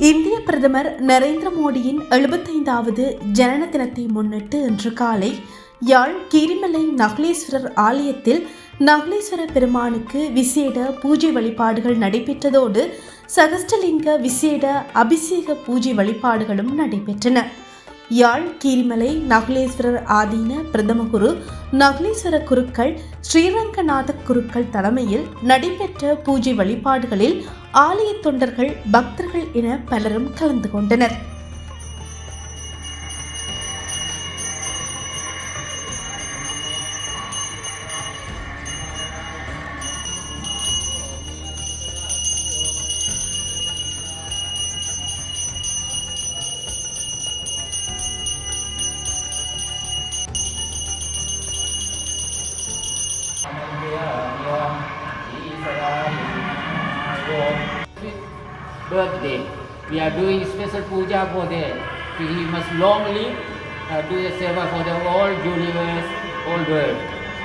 இந்திய பிரதமர் நரேந்திர மோடியின் 75வது ஜனன தினத்தை முன்னிட்டு இன்று காலை யாழ் கீரிமலை நகுலேஸ்வரர் ஆலயத்தில் நகுலேஸ்வர பெருமானுக்கு விசேட பூஜை வழிபாடுகள் நடைபெற்றதோடு சகஸ்டலிங்க விசேட அபிஷேக பூஜை வழிபாடுகளும் நடைபெற்றன. யாழ் கீரிமலை நகுலேஸ்வரர் ஆதீன பிரதம குரு நகுலேஸ்வர குருக்கள் ஸ்ரீரங்கநாத குருக்கள் தலைமையில் நடைபெற்ற பூஜை வழிபாடுகளில் ஆலய தொண்டர்கள், பக்தர்கள் என பலரும் கலந்து கொண்டனர். Birthday. We are doing special puja for them. He must long live, do the seva for the whole universe, whole world.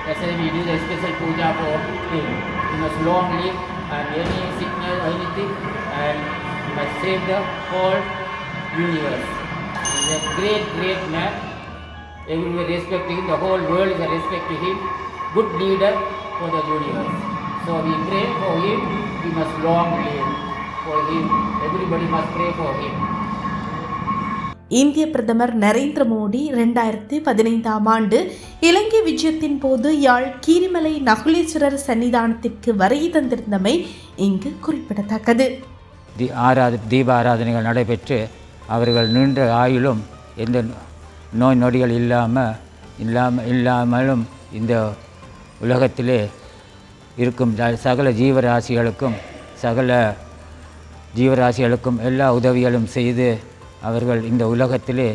That's why we do the special puja for him. He must long live and any sickness or anything, and he must save the whole universe. He is a great man. Everyone respecting him. The whole world is respecting him. Good leader for the universe. So we pray for him. He must long live. For him. Everybody must pray for him. இந்திய பிரதமர் நரேந்திர மோடி 2015ஆம் ஆண்டு இலங்கை விஜயத்தின் போது யாழ் கீரிமலை நகுலேஸ்வரர் சன்னிதானத்திற்கு வருகை தந்திருந்தமை இங்கு குறிப்பிடத்தக்கது. தீப ஆராதனைகள் நடைபெற்று அவர்கள் நீண்ட ஆயுளும் எந்த நோய் நொடிகள் இல்லாமலும் இந்த உலகத்திலே இருக்கும் சகல ஜீவராசிகளுக்கும் எல்லா உதவிகளும் செய்து அவர்கள் இந்த உலகத்திலே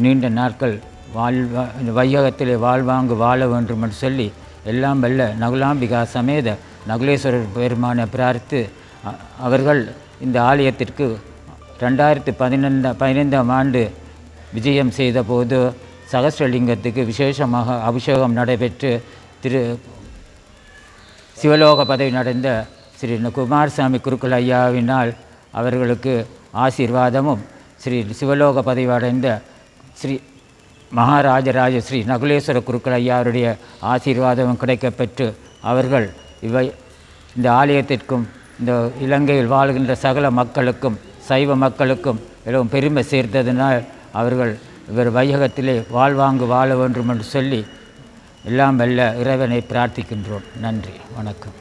நீண்ட நாட்கள் வையகத்திலே வாழ்வாங்கு வாழ வேண்டும் என்று சொல்லி எல்லாம் வல்ல நகுலாம்பிகா சமேத நகுலேஸ்வரர் பெருமானை பிரார்த்து அவர்கள் இந்த ஆலயத்திற்கு 2015ஆம் ஆண்டு விஜயம் செய்த போது சகஸ்ரலிங்கத்துக்கு விசேஷமாக அபிஷேகம் நடைபெற்று சிவலோக பதவி நடந்த ஸ்ரீ குமாரசாமி குருக்கள் ஐயாவினால் அவர்களுக்கு ஆசீர்வாதமும் ஸ்ரீ சிவலோக பதவி அடைந்த ஸ்ரீ மகாராஜராஜ ஸ்ரீ நகுலேஸ்வர குருக்கள் ஐயாவுடைய ஆசீர்வாதமும் கிடைக்கப்பெற்று அவர்கள் இந்த ஆலயத்திற்கும் இந்த இலங்கையில் வாழ்கின்ற சகல மக்களுக்கும் சைவ மக்களுக்கும் எல்லாம் பெருமை சேர்த்ததினால் அவர்கள் இவர் வையகத்திலே வாழ்வாங்கு வாழ வேண்டும் என்று சொல்லி எல்லாம் வல்ல இறைவனை பிரார்த்திக்கின்றோம். நன்றி, வணக்கம்.